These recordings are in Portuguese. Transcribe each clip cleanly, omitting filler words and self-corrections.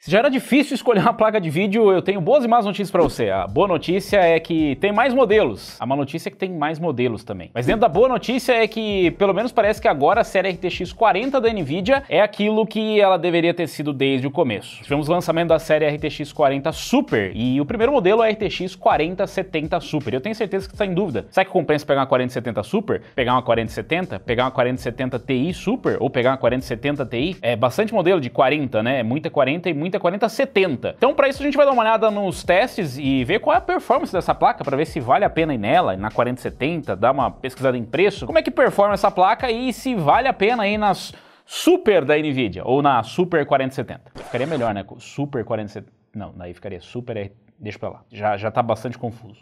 Se já era difícil escolher uma placa de vídeo, eu tenho boas e más notícias pra você. A boa notícia é que tem mais modelos. A má notícia é que tem mais modelos também. Mas dentro da boa notícia é que, pelo menos parece que agora a série RTX 40 da Nvidia é aquilo que ela deveria ter sido desde o começo. Tivemos o lançamento da série RTX 40 Super e o primeiro modelo é a RTX 4070 Super. Eu tenho certeza que você está em dúvida. Será que compensa pegar uma 4070 Super? Pegar uma 4070? Pegar uma 4070 Ti Super? Ou pegar uma 4070 Ti? É bastante modelo de 40, né? Muita 40 e muita 4070. Então, para isso a gente vai dar uma olhada nos testes e ver qual é a performance dessa placa, para ver se vale a pena ir nela, na 4070, dar uma pesquisada em preço, como é que performa essa placa e se vale a pena ir nas Super da Nvidia ou na Super 4070. Ficaria melhor, né? Super 4070. Não, daí ficaria Super. Deixa pra lá. Já tá bastante confuso.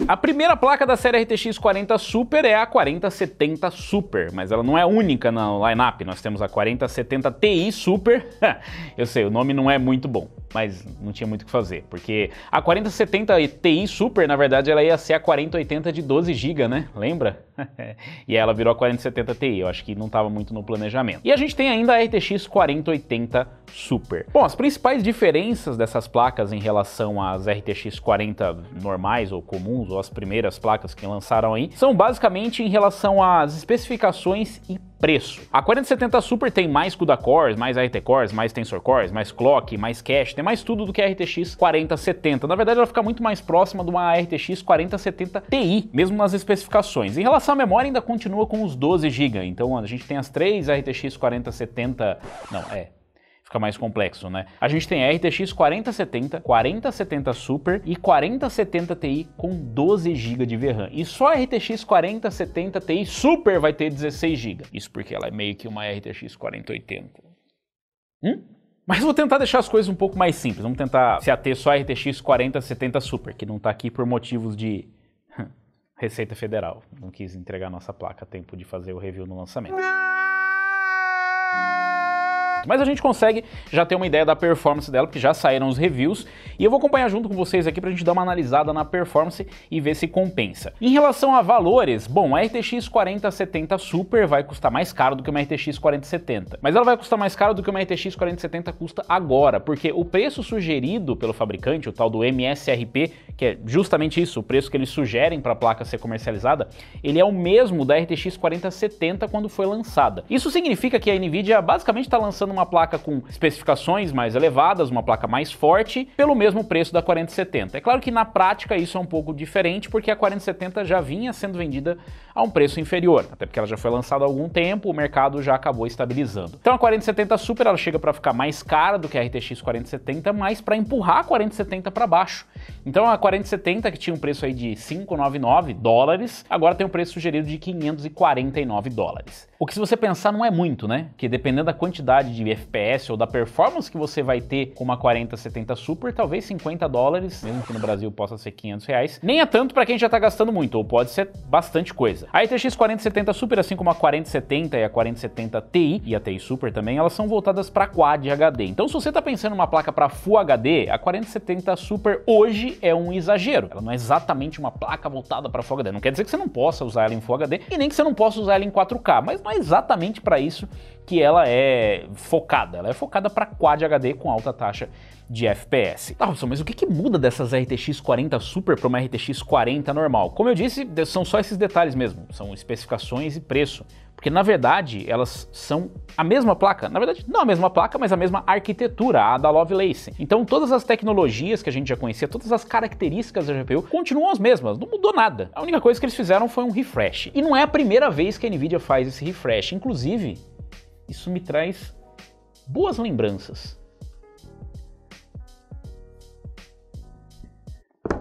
A primeira placa da série RTX 40 Super é a 4070 Super, mas ela não é única na lineup. Nós temos a 4070 Ti Super. Eu sei, o nome não é muito bom, mas não tinha muito o que fazer, porque a 4070 Ti Super, na verdade, ela ia ser a 4080 de 12 GB, né? Lembra? E ela virou a 4070 Ti, eu acho que não estava muito no planejamento. E a gente tem ainda a RTX 4080 Super. Bom, as principais diferenças dessas placas em relação às RTX 40 normais ou comuns, ou as primeiras placas que lançaram aí, são basicamente em relação às especificações e preço. A 4070 Super tem mais CUDA cores, mais RT cores, mais Tensor cores, mais clock, mais cache, tem mais tudo do que a RTX 4070. Na verdade, ela fica muito mais próxima de uma RTX 4070 Ti, mesmo nas especificações. Em relação à memória, ainda continua com os 12 GB. Então a gente tem as três RTX 4070... Não, fica mais complexo, né? A gente tem a RTX 4070, 4070 Super e 4070 Ti com 12 GB de VRAM. E só a RTX 4070 Ti Super vai ter 16 GB. Isso porque ela é meio que uma RTX 4080. Mas vou tentar deixar as coisas um pouco mais simples. Vamos tentar se ater só a RTX 4070 Super, que não tá aqui por motivos de Receita Federal. Não quis entregar nossa placa a tempo de fazer o review no lançamento. Mas a gente consegue já ter uma ideia da performance dela, porque já saíram os reviews, e eu vou acompanhar junto com vocês aqui pra gente dar uma analisada na performance e ver se compensa. Em relação a valores, bom, a RTX 4070 Super vai custar mais caro do que uma RTX 4070, mas ela vai custar mais caro do que uma RTX 4070 custa agora, porque o preço sugerido pelo fabricante, o tal do MSRP, que é justamente isso, o preço que eles sugerem para a placa ser comercializada, ele é o mesmo da RTX 4070 quando foi lançada. Isso significa que a Nvidia basicamente está lançando uma placa com especificações mais elevadas, uma placa mais forte, pelo mesmo preço da 4070. É claro que na prática isso é um pouco diferente, porque a 4070 já vinha sendo vendida a um preço inferior, até porque ela já foi lançada há algum tempo, o mercado já acabou estabilizando. Então a 4070 Super ela chega para ficar mais cara do que a RTX 4070, mas para empurrar a 4070 para baixo. Então a 4070, que tinha um preço aí de $599, agora tem um preço sugerido de $549. O que, se você pensar, não é muito, né? Porque dependendo da quantidade de FPS ou da performance que você vai ter com uma 4070 Super, talvez $50, mesmo que no Brasil possa ser R$500, nem é tanto para quem já tá gastando muito, ou pode ser bastante coisa. A RTX 4070 Super, assim como a 4070 e a 4070 Ti, e a Ti Super também, elas são voltadas para Quad HD. Então se você tá pensando numa placa para Full HD, a 4070 Super hoje é um exagero. Ela não é exatamente uma placa voltada para Full HD. Não quer dizer que você não possa usar ela em Full HD, e nem que você não possa usar ela em 4K, mas não é exatamente para isso que ela é focada. Ela é focada para Quad HD com alta taxa de FPS. Tá, Robson, mas o que muda dessas RTX 40 Super para uma RTX 40 normal? Como eu disse, são só esses detalhes mesmo, são especificações e preço. Porque, na verdade, elas são a mesma placa. Na verdade, não a mesma placa, mas a mesma arquitetura, a da Lovelace. Então, todas as tecnologias que a gente já conhecia, todas as características da GPU continuam as mesmas, não mudou nada. A única coisa que eles fizeram foi um refresh. E não é a primeira vez que a Nvidia faz esse refresh. Inclusive, isso me traz boas lembranças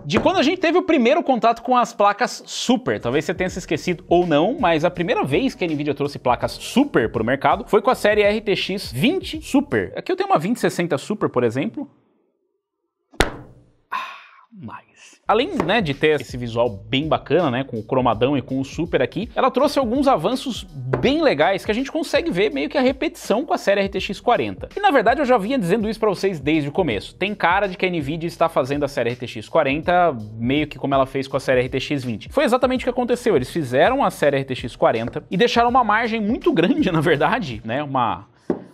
de quando a gente teve o primeiro contato com as placas Super. Talvez você tenha se esquecido ou não, mas a primeira vez que a Nvidia trouxe placas Super para o mercado foi com a série RTX 20 Super. Aqui eu tenho uma 2060 Super, por exemplo. mais. Além, né, de ter esse visual bem bacana, né, com o cromadão e com o Super aqui, ela trouxe alguns avanços bem legais que a gente consegue ver meio que a repetição com a série RTX 40. E na verdade eu já vinha dizendo isso pra vocês desde o começo. Tem cara de que a Nvidia está fazendo a série RTX 40 meio que como ela fez com a série RTX 20. Foi exatamente o que aconteceu. Eles fizeram a série RTX 40 e deixaram uma margem muito grande, na verdade, né,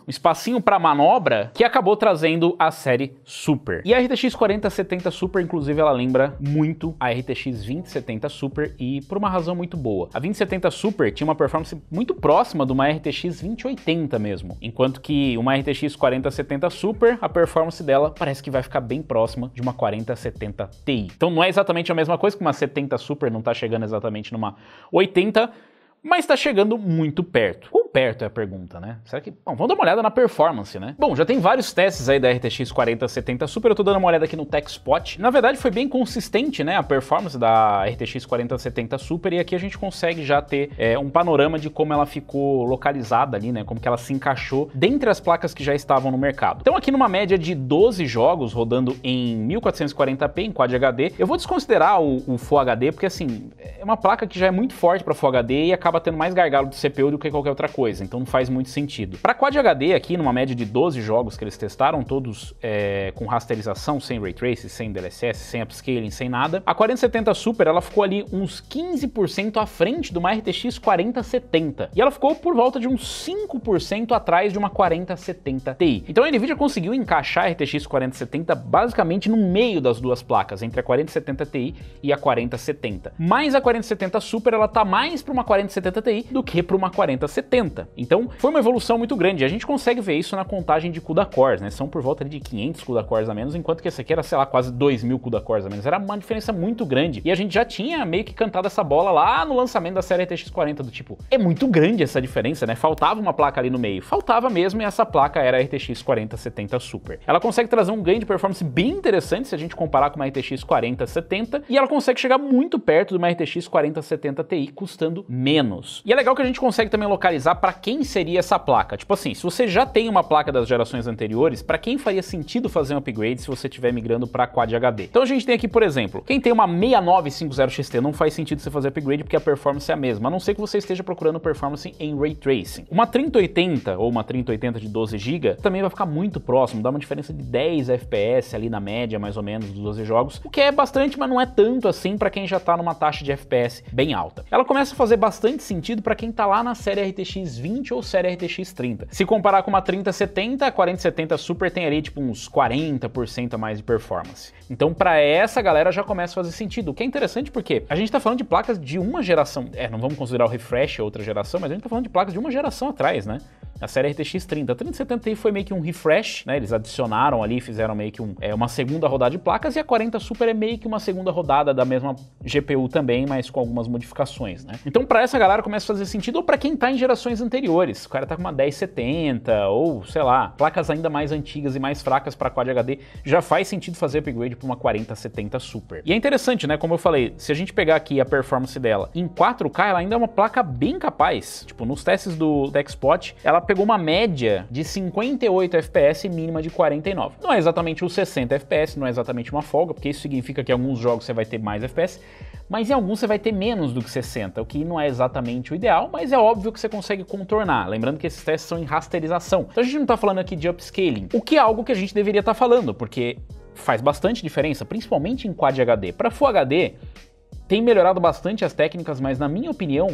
um espacinho para manobra que acabou trazendo a série Super. E a RTX 4070 Super, inclusive, ela lembra muito a RTX 2070 Super e por uma razão muito boa. A 2070 Super tinha uma performance muito próxima de uma RTX 2080 mesmo, enquanto que uma RTX 4070 Super, a performance dela parece que vai ficar bem próxima de uma 4070 Ti. Então não é exatamente a mesma coisa que uma 70 Super, não tá chegando exatamente numa 80, mas tá chegando muito perto. Quão perto é a pergunta, né? Será que... Bom, vamos dar uma olhada na performance, né? Bom, já tem vários testes aí da RTX 4070 Super, eu tô dando uma olhada aqui no TechSpot. Na verdade foi bem consistente, né, a performance da RTX 4070 Super, e aqui a gente consegue já ter um panorama de como ela ficou localizada ali, né, como que ela se encaixou dentre as placas que já estavam no mercado. Então aqui numa média de 12 jogos rodando em 1440p em Quad HD, eu vou desconsiderar o Full HD, porque assim, é uma placa que já é muito forte para Full HD e acaba tendo mais gargalo de CPU do que qualquer outra coisa, então não faz muito sentido. Para Quad HD aqui, numa média de 12 jogos que eles testaram, todos com rasterização, sem Ray Tracing, sem DLSS, sem upscaling, sem nada, a 4070 Super ela ficou ali uns 15% à frente de uma RTX 4070, e ela ficou por volta de uns 5% atrás de uma 4070 Ti. Então a Nvidia conseguiu encaixar a RTX 4070 basicamente no meio das duas placas, entre a 4070 Ti e a 4070. Mas a 4070 Super ela tá mais para uma 4070 Ti do que para uma 4070. Então foi uma evolução muito grande. A gente consegue ver isso na contagem de CUDA cores, né? São por volta de 500 CUDA cores a menos, enquanto que esse aqui era, sei lá, quase 2000 CUDA cores a menos. Era uma diferença muito grande. E a gente já tinha meio que cantado essa bola lá no lançamento da série RTX 40, do tipo, é muito grande essa diferença, né? Faltava uma placa ali no meio. Faltava mesmo, e essa placa era a RTX 4070 Super. Ela consegue trazer um ganho de performance bem interessante se a gente comparar com uma RTX 4070, e ela consegue chegar muito perto de uma RTX 4070 Ti, custando menos. E é legal que a gente consegue também localizar para quem seria essa placa. Tipo assim, se você já tem uma placa das gerações anteriores, para quem faria sentido fazer um upgrade se você estiver migrando para Quad HD? Então a gente tem aqui, por exemplo, quem tem uma 6950 XT, não faz sentido você fazer upgrade porque a performance é a mesma, a não ser que você esteja procurando performance em Ray Tracing. Uma 3080 ou uma 3080 de 12 GB também vai ficar muito próximo, dá uma diferença de 10 FPS ali na média, mais ou menos, dos 12 jogos, o que é bastante, mas não é tanto assim para quem já tá numa taxa de FPS bem alta. Ela começa a fazer bastante sentido para quem tá lá na série RTX 20 ou série RTX 30. Se comparar com uma 3070, a 4070 Super tem ali tipo uns 40% a mais de performance. Então para essa galera já começa a fazer sentido, o que é interessante porque a gente tá falando de placas de uma geração, não vamos considerar o refresh a outra geração, mas a gente tá falando de placas de uma geração atrás, né? A série RTX 30. A 3070 Ti foi meio que um refresh, né? Eles adicionaram ali, fizeram meio que uma segunda rodada de placas, e a 40 Super é meio que uma segunda rodada da mesma GPU também, mas com algumas modificações, né? Então pra essa galera começa a fazer sentido, ou pra quem tá em gerações anteriores, o cara tá com uma 1070, ou sei lá, placas ainda mais antigas e mais fracas pra Quad HD, já faz sentido fazer upgrade pra uma 4070 Super. E é interessante, né? Como eu falei, se a gente pegar aqui a performance dela em 4K, ela ainda é uma placa bem capaz. Tipo, nos testes do TechSpot, ela pegou uma média de 58 FPS e mínima de 49. Não é exatamente os 60 FPS, não é exatamente uma folga, porque isso significa que em alguns jogos você vai ter mais FPS, mas em alguns você vai ter menos do que 60, o que não é exatamente o ideal, mas é óbvio que você consegue contornar. Lembrando que esses testes são em rasterização. Então a gente não tá falando aqui de upscaling, o que é algo que a gente deveria estar falando, porque faz bastante diferença, principalmente em Quad HD. Para Full HD, tem melhorado bastante as técnicas, mas na minha opinião,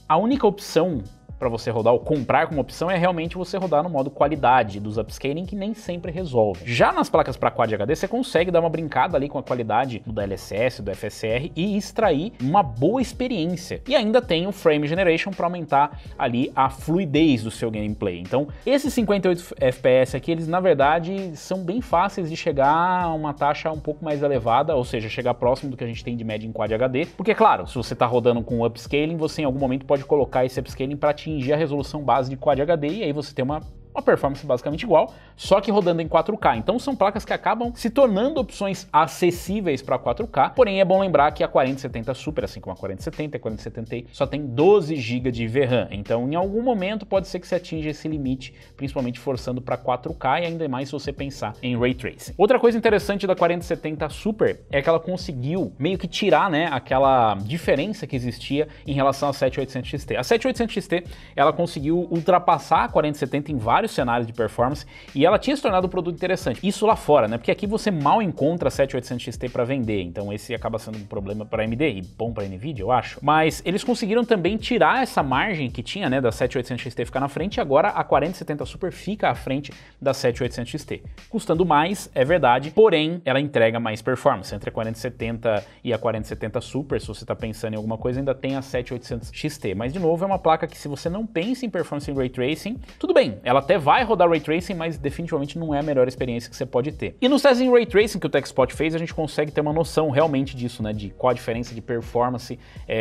a única opção para você rodar ou comprar como opção é realmente você rodar no modo qualidade dos upscaling, que nem sempre resolve. Já nas placas para Quad HD você consegue dar uma brincada ali com a qualidade do DLSS, do FSR e extrair uma boa experiência. E ainda tem o Frame Generation para aumentar ali a fluidez do seu gameplay. Então esses 58 FPS aqui, eles na verdade são bem fáceis de chegar a uma taxa um pouco mais elevada, ou seja, chegar próximo do que a gente tem de média em Quad HD, porque claro, se você está rodando com upscaling, você em algum momento pode colocar esse upscaling para atingir a resolução base de Quad HD, e aí você tem uma uma performance basicamente igual, só que rodando em 4K. Então são placas que acabam se tornando opções acessíveis para 4K, porém é bom lembrar que a 4070 Super, assim como a 4070 e a 4070 Ti, só tem 12 GB de VRAM, então em algum momento pode ser que você atinja esse limite, principalmente forçando para 4K e ainda mais se você pensar em Ray Tracing. Outra coisa interessante da 4070 Super é que ela conseguiu meio que tirar, né, aquela diferença que existia em relação à 7800 XT. A 7800 XT, ela conseguiu ultrapassar a 4070 em vários cenários de performance e ela tinha se tornado um produto interessante. Isso lá fora, né? Porque aqui você mal encontra a 7800 XT para vender, então esse acaba sendo um problema para AMD e bom para Nvidia, eu acho. Mas eles conseguiram também tirar essa margem que tinha, né, da 7800 XT ficar na frente e agora a 4070 Super fica à frente da 7800 XT. Custando mais, é verdade, porém ela entrega mais performance. Entre a 4070 e a 4070 Super, se você está pensando em alguma coisa, ainda tem a 7800 XT. Mas de novo, é uma placa que se você não pensa em performance em Ray Tracing, tudo bem, ela até vai rodar Ray Tracing, mas definitivamente não é a melhor experiência que você pode ter. E nos testes em Ray Tracing que o TechSpot fez, a gente consegue ter uma noção realmente disso, né, de qual a diferença de performance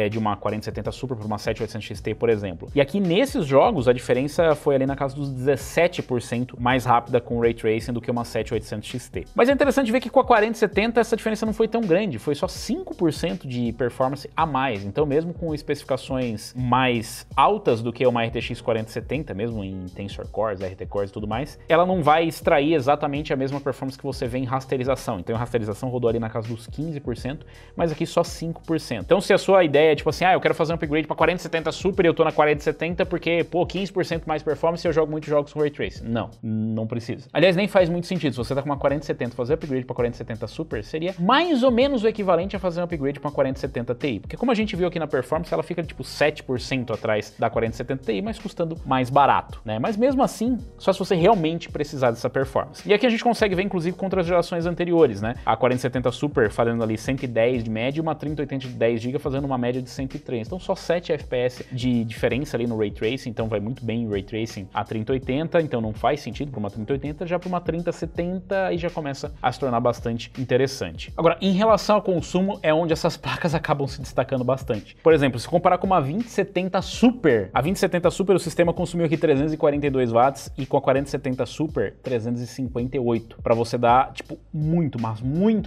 de uma 4070 Super para uma 7800 XT, por exemplo. E aqui nesses jogos, a diferença foi ali na casa dos 17% mais rápida com Ray Tracing do que uma 7800 XT. Mas é interessante ver que com a 4070 essa diferença não foi tão grande, foi só 5% de performance a mais. Então mesmo com especificações mais altas do que uma RTX 4070, mesmo em Tensor Cores, RT Cores e tudo mais, ela não vai extrair exatamente a mesma performance que você vê em rasterização. Então a rasterização rodou ali na casa dos 15%, mas aqui só 5%. Então se a sua ideia é tipo assim, eu quero fazer um upgrade para 4070 Super e eu tô na 4070 porque, pô, 15% mais performance e eu jogo muitos jogos com Ray Tracing. Não precisa. Aliás, nem faz muito sentido. Se você tá com uma 4070, fazer upgrade para 4070 Super seria mais ou menos o equivalente a fazer um upgrade para uma 4070 Ti. Porque como a gente viu aqui na performance, ela fica tipo 7% atrás da 4070 Ti, mas custando mais barato, né? Mas mesmo assim, só se você realmente precisar dessa performance. E aqui a gente consegue ver, inclusive, contra as gerações anteriores, né? A 4070 Super fazendo ali 110 de média e uma 3080 de 10 GB fazendo uma média de 103. Então só 7 FPS de diferença ali no Ray Tracing, então vai muito bem em Ray Tracing a 3080, então não faz sentido para uma 3080, já para uma 3070 aí já começa a se tornar bastante interessante. Agora, em relação ao consumo, é onde essas placas acabam se destacando bastante. Por exemplo, se comparar com uma 2070 Super, a 2070 Super o sistema consumiu aqui 342 watts e com a 4070 Super 358. Para você dar, tipo, muito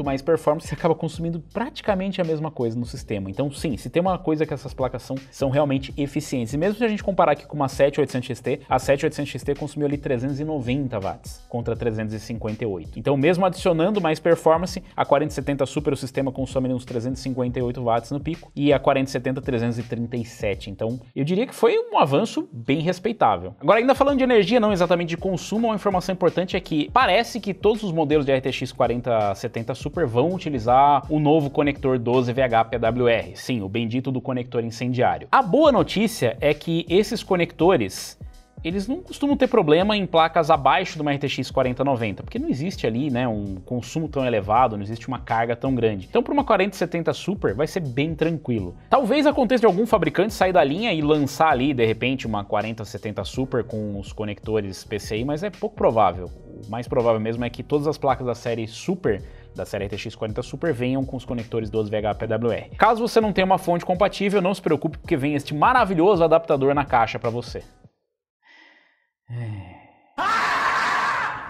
mais performance, você acaba consumindo praticamente a mesma coisa no sistema. Então sim, se tem uma coisa que essas placas são realmente eficientes. E mesmo se a gente comparar aqui com uma 7800 XT, a 7800 XT consumiu ali 390 watts contra 358. Então mesmo adicionando mais performance, a 4070 Super o sistema consome uns 358 watts no pico e a 4070 337. Então eu diria que foi um avanço bem respeitável. Agora ainda falando de energia, não exatamente de consumo, uma informação importante é que parece que todos os modelos de RTX 4070 Super vão utilizar o novo conector 12VH PWR. Sim, o bendito do conector incendiário. A boa notícia é que esses conectores eles não costumam ter problema em placas abaixo de uma RTX 4090, porque não existe ali, né, um consumo tão elevado, não existe uma carga tão grande. Então para uma 4070 Super vai ser bem tranquilo. Talvez aconteça de algum fabricante sair da linha e lançar ali, de repente, uma 4070 Super com os conectores PCI, mas é pouco provável. O mais provável mesmo é que todas as placas da série Super, da série RTX 40 Super, venham com os conectores 12VH PWR. Caso você não tenha uma fonte compatível, não se preocupe, porque vem este maravilhoso adaptador na caixa para você.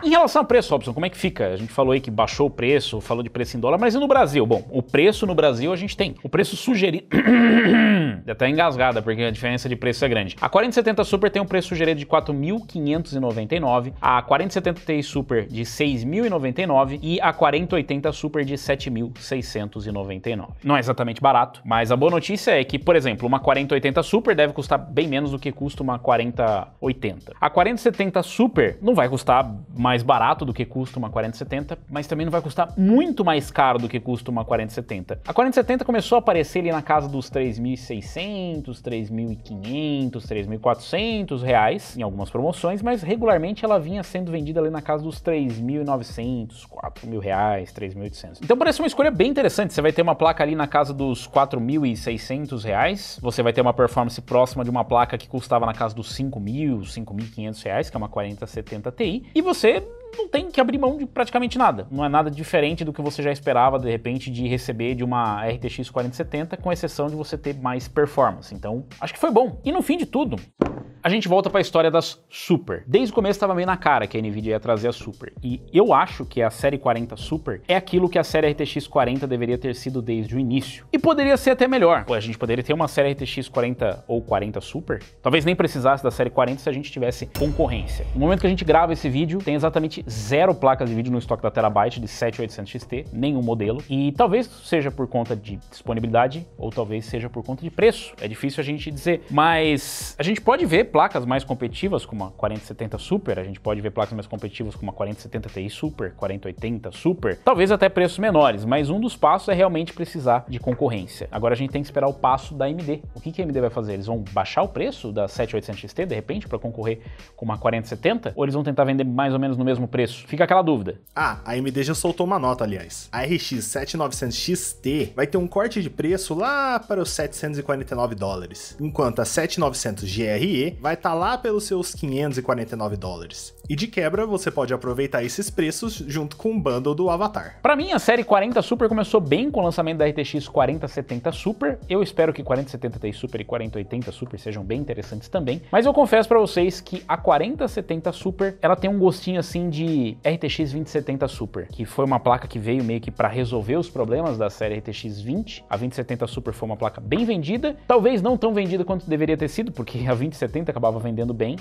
Em relação ao preço, Robson, como é que fica? A gente falou aí que baixou o preço, falou de preço em dólar, mas e no Brasil? Bom, o preço no Brasil a gente tem. O preço sugerido... Até engasgada, porque a diferença de preço é grande. A 4070 Super tem um preço sugerido de R$ 4.599, a 4070 Ti Super de R$ 6.099 e a 4080 Super de R$ 7.699. Não é exatamente barato, mas a boa notícia é que, por exemplo, uma 4080 Super deve custar bem menos do que custa uma 4080. A 4070 Super não vai custar mais barato do que custa uma 4070, mas também não vai custar muito mais caro do que custa uma 4070. A 4070 começou a aparecer ali na casa dos 3.600, 3.500, 3.400 reais em algumas promoções, mas regularmente ela vinha sendo vendida ali na casa dos 3.900, 4.000 reais, 3.800. Então parece uma escolha bem interessante. Você vai ter uma placa ali na casa dos 4.600 reais, você vai ter uma performance próxima de uma placa que custava na casa dos 5.000, 5.500 reais, que é uma 4070 Ti, e você não tem que abrir mão de praticamente nada. Não é nada diferente do que você já esperava, de repente, de receber de uma RTX 4070, com exceção de você ter mais performance. Então, acho que foi bom. E no fim de tudo, a gente volta para a história das Super. Desde o começo estava meio na cara que a Nvidia ia trazer a Super, e eu acho que a série 40 Super é aquilo que a série RTX 40 deveria ter sido desde o início. E poderia ser até melhor. Pô, a gente poderia ter uma série RTX 40 ou 40 Super, talvez nem precisasse da série 40 se a gente tivesse concorrência. No momento que a gente grava esse vídeo, tem exatamente 0 placas de vídeo no estoque da Terabyte de 7800 XT, nenhum modelo, e talvez seja por conta de disponibilidade ou talvez seja por conta de preço. É difícil a gente dizer, mas a gente pode ver placas mais competitivas como a 4070 Super, a gente pode ver placas mais competitivas como a 4070 Ti Super, 4080 Super, talvez até preços menores, mas um dos passos é realmente precisar de concorrência. Agora a gente tem que esperar o passo da AMD. O que a AMD vai fazer? Eles vão baixar o preço da 7800 XT de repente para concorrer com uma 4070? Ou eles vão tentar vender mais ou menos no mesmo preço? Fica aquela dúvida. Ah, a AMD já soltou uma nota, aliás. A RX 7900 XT vai ter um corte de preço lá para os $749, enquanto a 7900 GRE vai estar lá pelos seus $549. E de quebra, você pode aproveitar esses preços junto com o bundle do Avatar. Para mim, a série 40 Super começou bem com o lançamento da RTX 4070 Super. Eu espero que 4070 Ti Super e 4080 Super sejam bem interessantes também. Mas eu confesso para vocês que a 4070 Super, ela tem um gostinho assim de RTX 2070 Super, que foi uma placa que veio meio que para resolver os problemas da série RTX 20. A 2070 Super foi uma placa bem vendida, talvez não tão vendida quanto deveria ter sido, porque a 2070 acabava vendendo bem.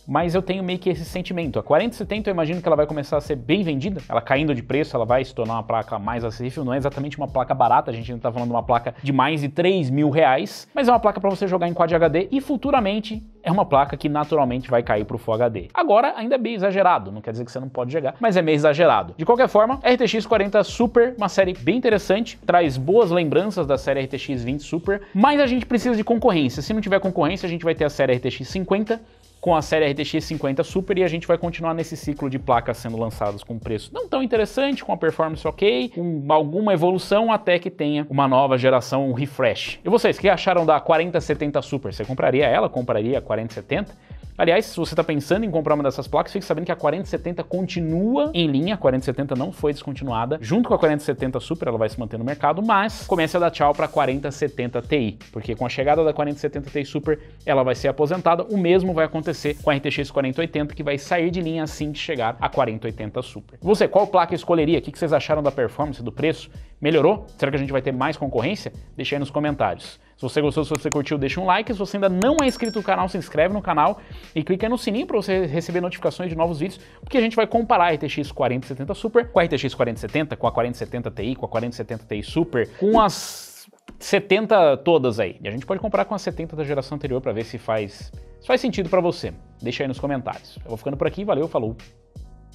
Mas eu tenho meio que esse sentimento. A 4070 eu imagino que ela vai começar a ser bem vendida, ela caindo de preço, ela vai se tornar uma placa mais acessível, não é exatamente uma placa barata, a gente ainda tá falando de uma placa de mais de R$3.000, mas é uma placa para você jogar em Quad HD e futuramente é uma placa que naturalmente vai cair pro Full HD. Agora ainda é meio exagerado, não quer dizer que você não pode jogar, mas é meio exagerado. De qualquer forma, a RTX 40 Super, uma série bem interessante, traz boas lembranças da série RTX 20 Super, mas a gente precisa de concorrência. Se não tiver concorrência, a gente vai ter a série RTX 50, com a série RTX 50 Super, e a gente vai continuar nesse ciclo de placas sendo lançadas com preço não tão interessante, com a performance ok, com alguma evolução até que tenha uma nova geração, um refresh. E vocês, o que acharam da 4070 Super? Você compraria ela? Compraria a 4070? Aliás, se você está pensando em comprar uma dessas placas, fique sabendo que a 4070 continua em linha, a 4070 não foi descontinuada. Junto com a 4070 Super, ela vai se manter no mercado, mas comece a dar tchau para a 4070 Ti, porque com a chegada da 4070 Ti Super, ela vai ser aposentada. O mesmo vai acontecer com a RTX 4080, que vai sair de linha assim que chegar a 4080 Super. Você, qual placa escolheria? O que vocês acharam da performance, do preço? Melhorou? Será que a gente vai ter mais concorrência? Deixa aí nos comentários. Se você gostou, se você curtiu, deixa um like. Se você ainda não é inscrito no canal, se inscreve no canal e clica aí no sininho para você receber notificações de novos vídeos, porque a gente vai comparar a RTX 4070 Super com a RTX 4070, com a 4070 Ti, com a 4070 Ti Super, com as 70 todas aí. E a gente pode comparar com as 70 da geração anterior para ver se faz sentido para você. Deixa aí nos comentários. Eu vou ficando por aqui, valeu, falou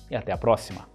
e até a próxima.